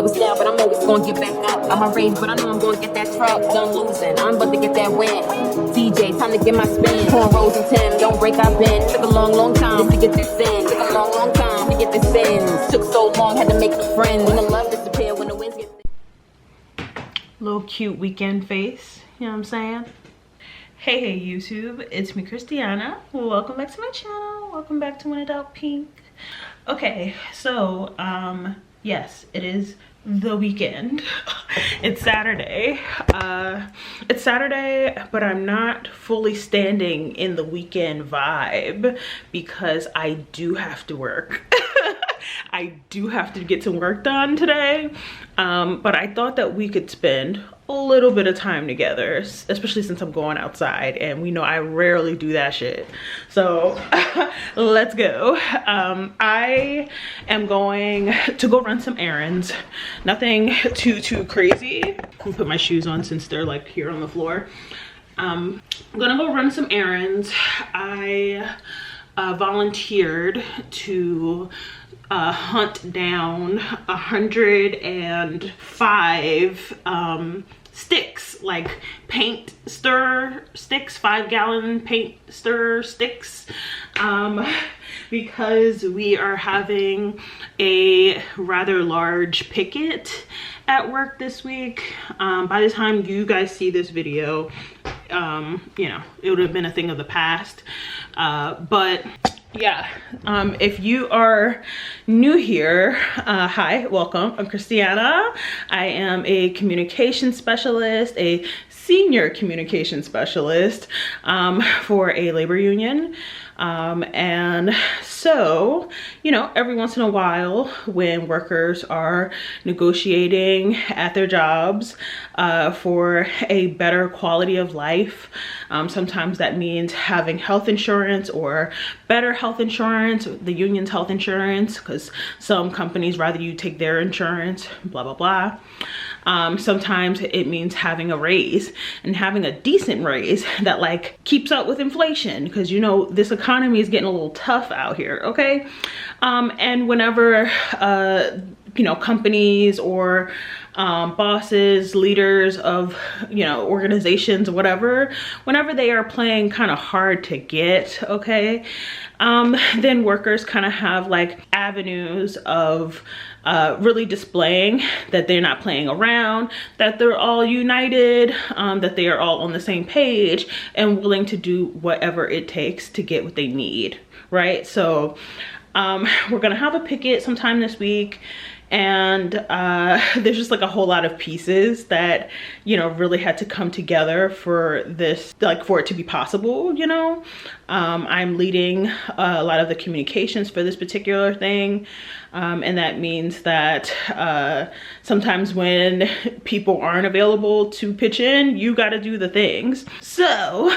I was down, but I'm always gonna get back up. I'm a rage, but I know I'm gonna get that truck done losing. I'm about to get that win. DJ, time to get my spin. Cornrows and Tim, don't break our bend. Took a long, long time to get this in. Took a long, long time to get this in. Took so long, had to make the friends. When the love disappear, when the winds get little cute weekend face, you know what I'm saying? Hey YouTube, it's me Christiana. Welcome back to my channel. Welcome back to Whenindoubtpink. Okay, so yes, it is the weekend. It's Saturday. It's Saturday, but I'm not fully standing in the weekend vibe because I do have to work. I do have to get some work done today, but I thought that we could spend a little bit of time together, especially since I'm going outside and we know I rarely do that shit. So let's go. I am going to go run some errands. Nothing too crazy. Let me put my shoes on since they're like here on the floor. I'm gonna go run some errands. I volunteered to hunt down 105 sticks, like paint stir sticks, 5-gallon paint stir sticks, because we are having a rather large picket at work this week. By the time you guys see this video, you know, it would have been a thing of the past, but yeah, if you are new here, hi, welcome. I'm Christiana. I am a communication specialist, a senior communication specialist for a labor union. And so, you know, every once in a while when workers are negotiating at their jobs for a better quality of life, sometimes that means having health insurance or better health insurance, the union's health insurance, because some companies rather you take their insurance, blah, blah, blah. Sometimes it means having a raise and having a decent raise that like keeps up with inflation, because you know this economy is getting a little tough out here, okay? And whenever you know, companies or bosses, leaders of, you know, organizations, whatever, whenever they are playing kind of hard to get, okay, then workers kind of have like avenues of really displaying that they're not playing around, that they're all united, that they are all on the same page and willing to do whatever it takes to get what they need, right? So we're gonna have a picket sometime this week, and there's just like a whole lot of pieces that, you know, really had to come together for this, like for it to be possible, you know. I'm leading a lot of the communications for this particular thing, and that means that sometimes when people aren't available to pitch in, you got to do the things. So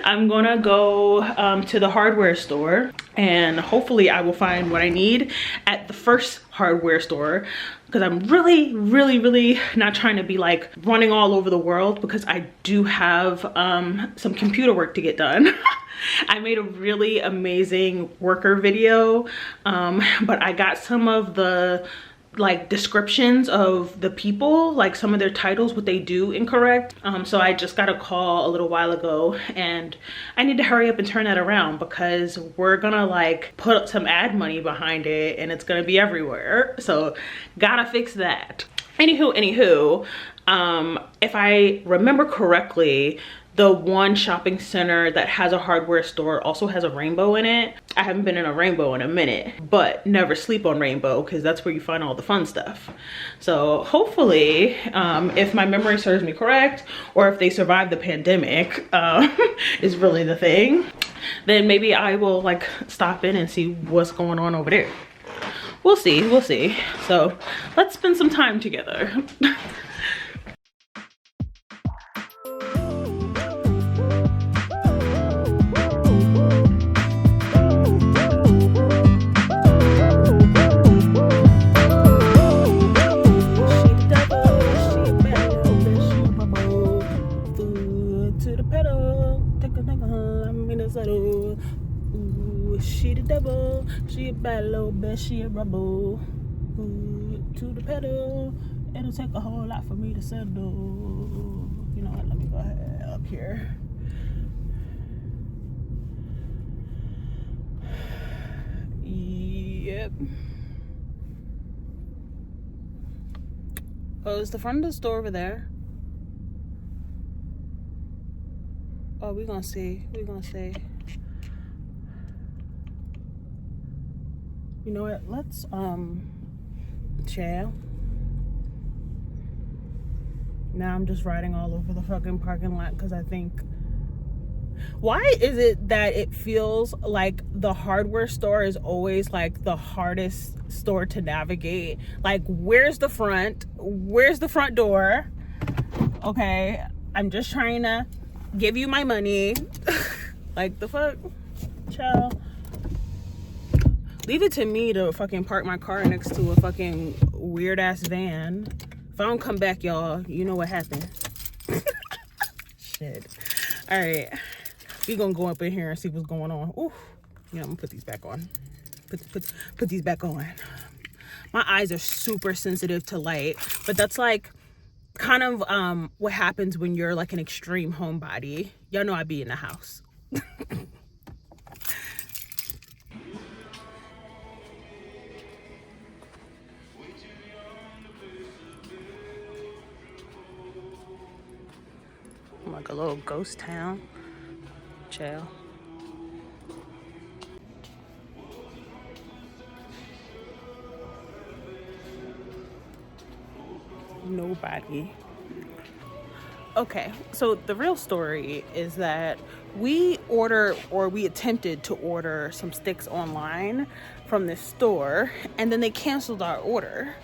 I'm gonna go to the hardware store, and hopefully I will find what I need at the first hardware store, because I'm really not trying to be like running all over the world, because I do have some computer work to get done. I made a really amazing worker video, but I got some of the like descriptions of the people, like some of their titles, what they do, incorrect. So I just got a call a little while ago, and I need to hurry up and turn that around, because we're gonna like put some ad money behind it and it's gonna be everywhere. So gotta fix that. Anywho, if I remember correctly, the one shopping center that has a hardware store also has a Rainbow in it. I haven't been in a Rainbow in a minute, but never sleep on Rainbow, because that's where you find all the fun stuff. So hopefully, if my memory serves me correct, or if they survive the pandemic, is really the thing, then maybe I will like stop in and see what's going on over there. We'll see. So let's spend some time together. She the devil, she a bad little bitch, she a rebel. Ooh, to the pedal. It'll take a whole lot for me to settle. You know what? Let me go ahead up here. Yep. Oh, is the front of the store over there? Oh, we're gonna see. We're gonna see. You know what? Let's chill. Now I'm just riding all over the fucking parking lot because I think, why is it that it feels like the hardware store is always like the hardest store to navigate? Like, where's the front? Where's the front door? Okay, I'm just trying to give you my money. Like, the fuck? Ciao. Leave it to me to fucking park my car next to a fucking weird ass van. If I don't come back, y'all, you know what happened. Shit. All right, we gonna go up in here and see what's going on. Ooh, yeah, I'm gonna put these back on. Put these back on. My eyes are super sensitive to light, but that's like kind of what happens when you're like an extreme homebody. Y'all know I be in the house. Like a little ghost town. Chill. Nobody. Okay, so the real story is that we attempted to order some sticks online from this store, and then they canceled our order.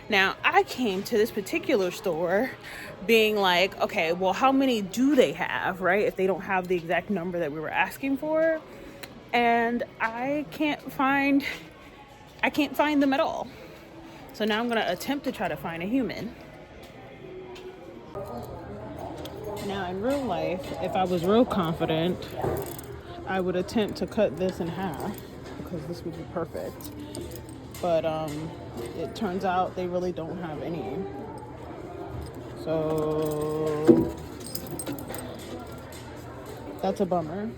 Now, I came to this particular store being like, okay, well, how many do they have, right? If they don't have the exact number that we were asking for. And I can't find them at all. So now I'm gonna attempt to try to find a human. Now, in real life, if I was real confident, I would attempt to cut this in half because this would be perfect. But it turns out they really don't have any. So that's a bummer.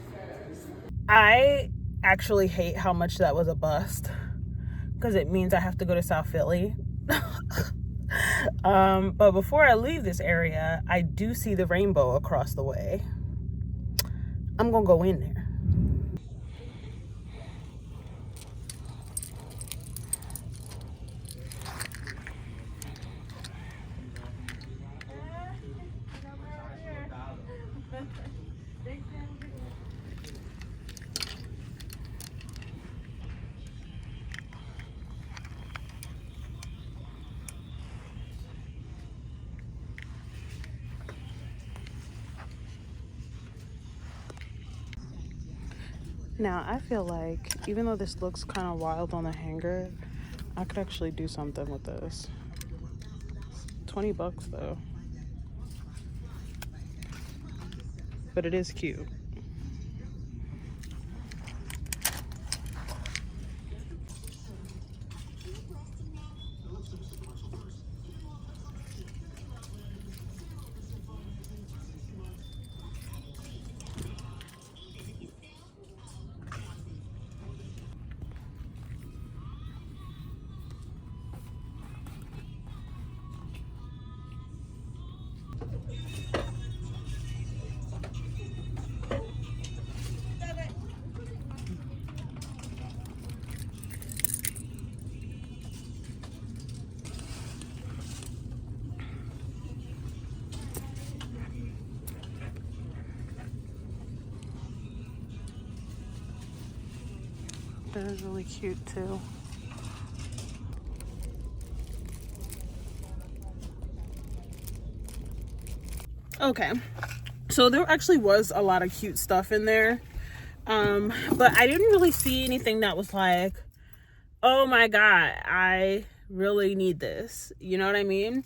I actually hate how much that was a bust because it means I have to go to South Philly. But before I leave this area, I do see the rainbow across the way. I'm gonna go in there. Now, I feel like, even though this looks kind of wild on the hanger, I could actually do something with this. It's $20 though. But it is cute. That is really cute too. Okay, so there actually was a lot of cute stuff in there, but I didn't really see anything that was like, oh my god, I really need this, you know what I mean?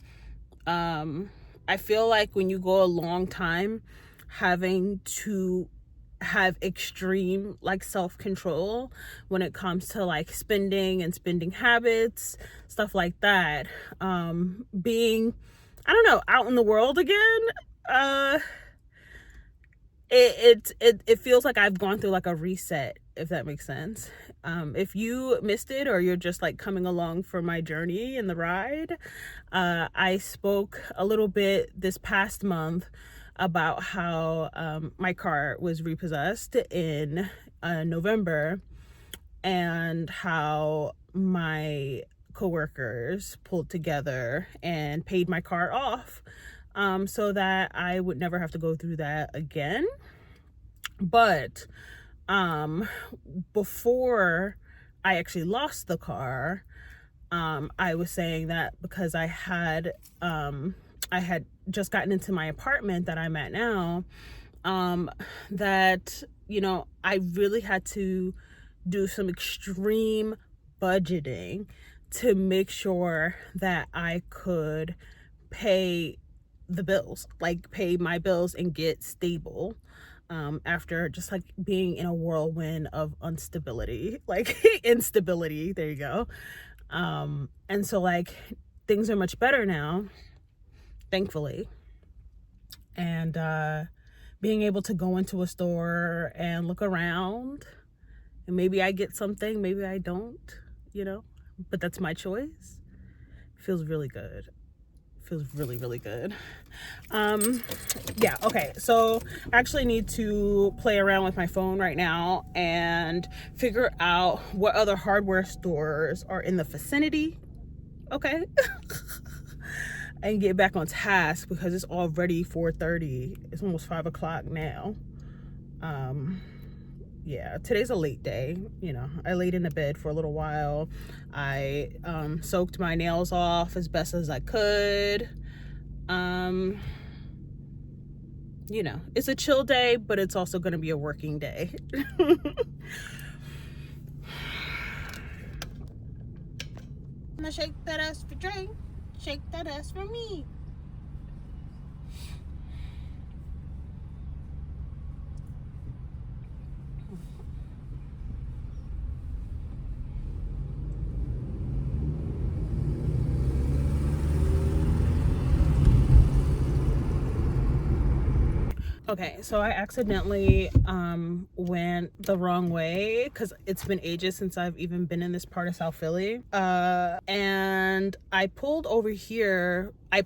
I feel like when you go a long time having to have extreme like self-control when it comes to like spending and spending habits, stuff like that. Being, I don't know, out in the world again, it feels like I've gone through like a reset, if that makes sense. If you missed it, or you're just like coming along for my journey and the ride, I spoke a little bit this past month about how my car was repossessed in November, and how my coworkers pulled together and paid my car off, so that I would never have to go through that again. But before I actually lost the car, I was saying that because I had just gotten into my apartment that I'm at now, that, you know, I really had to do some extreme budgeting to make sure that I could pay the bills, like pay my bills and get stable, after just like being in a whirlwind of instability, like instability, there you go. And so like things are much better now, thankfully. And being able to go into a store and look around, and maybe I get something, maybe I don't, you know, but that's my choice. Feels really good. Feels really, really good. Yeah, okay, so I actually need to play around with my phone right now and figure out what other hardware stores are in the vicinity, okay? And get back on task, because it's already 4:30. It's almost 5 o'clock now. Yeah, today's a late day. You know, I laid in the bed for a little while. I soaked my nails off as best as I could. You know, it's a chill day, but it's also going to be a working day. I'm gonna shake that ass for Dre. Shake that ass for me. Okay, so I accidentally went the wrong way, because it's been ages since I've even been in this part of South Philly. And I pulled over here. I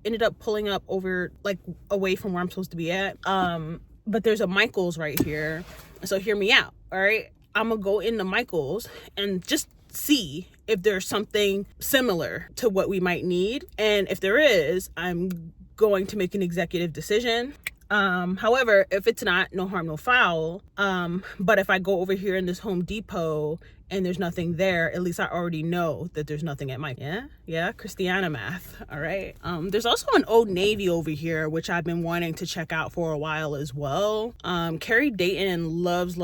ended up pulling up over like away from where I'm supposed to be at. But there's a Michael's right here. So hear me out, all right? I'm gonna go into Michael's and just see if there's something similar to what we might need. And if there is, I'm going to make an executive decision. However, if it's not, no harm, no foul. But if I go over here in this Home Depot and there's nothing there, at least I already know that there's nothing at my, yeah, Christiana math. All right. There's also an Old Navy over here, which I've been wanting to check out for a while as well. Carrie Dayton loves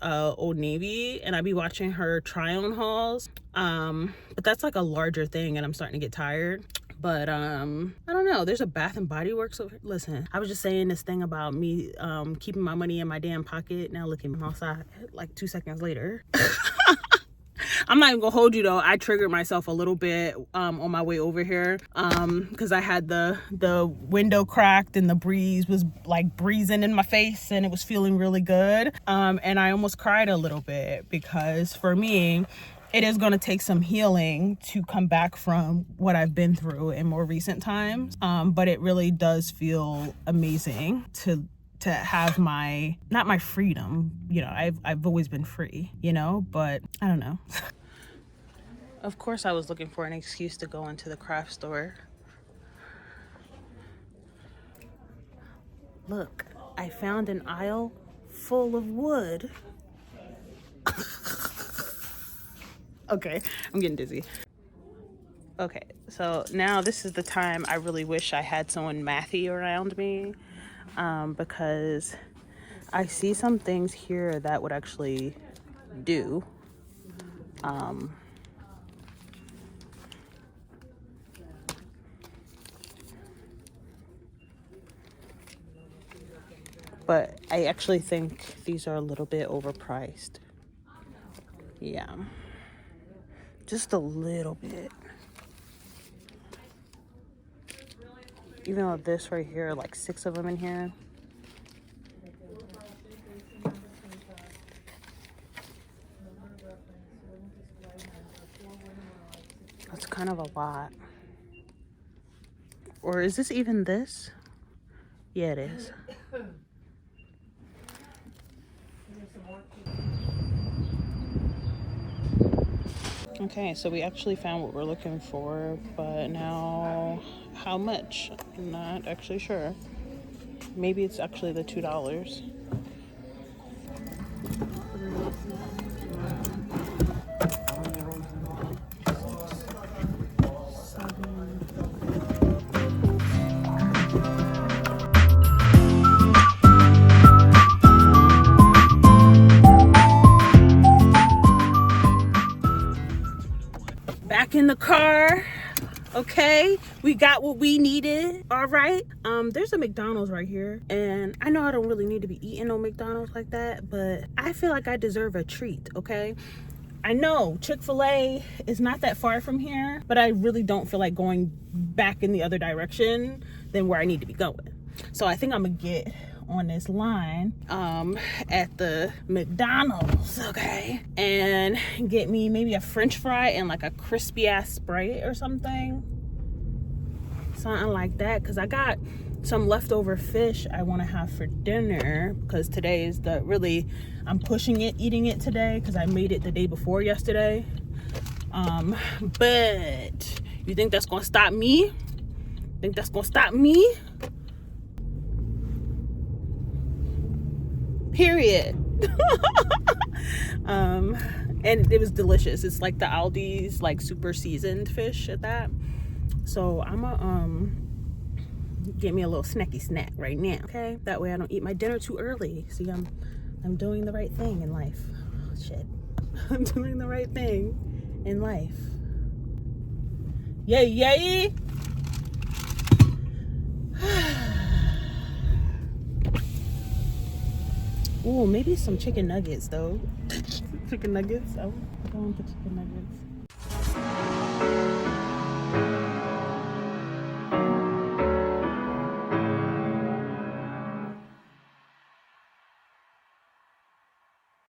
Old Navy, and I be watching her try on hauls. But that's like a larger thing, and I'm starting to get tired. But I don't know, there's a Bath and Body Works over here. Listen, I was just saying this thing about me keeping my money in my damn pocket. Now look at me outside like 2 seconds later. I'm not even gonna hold you though, I triggered myself a little bit on my way over here, because I had the window cracked and the breeze was like breezing in my face, and it was feeling really good, and I almost cried a little bit, because for me it is going to take some healing to come back from what I've been through in more recent times. But it really does feel amazing to have not my freedom. You know, I've always been free, you know, but I don't know. Of course I was looking for an excuse to go into the craft store. Look, I found an aisle full of wood. Okay, I'm getting dizzy. Okay, so now this is the time I really wish I had someone mathy around me, because I see some things here that would actually do. but I actually think these are a little bit overpriced. Yeah, just a little bit. Even though this right here, like 6 of them in here. That's kind of a lot. Or is this even this? Yeah, it is. Okay, so we actually found what we're looking for, but now how much? I'm not actually sure. Maybe it's actually the $2. Back in the car. Okay, we got what we needed. All right. There's a McDonald's right here, and I know I don't really need to be eating no McDonald's like that, but I feel like I deserve a treat. Okay, I know Chick-fil-A is not that far from here, but I really don't feel like going back in the other direction than where I need to be going. So I think I'm gonna get on this line at the McDonald's, okay, and get me maybe a French fry and like a crispy ass Sprite or something like that, because I got some leftover fish I want to have for dinner, because today is I'm pushing it, eating it today, because I made it the day before yesterday. But you think that's gonna stop me? Period. And it was delicious. It's like the Aldi's like super seasoned fish at that. So I'm gonna get me a little snacky snack right now, okay? That way I don't eat my dinner too early. See, I'm doing the right thing in life. Oh, shit. I'm doing the right thing in life. Yay, yay! Ooh, maybe some chicken nuggets though. Chicken nuggets. I want the chicken nuggets.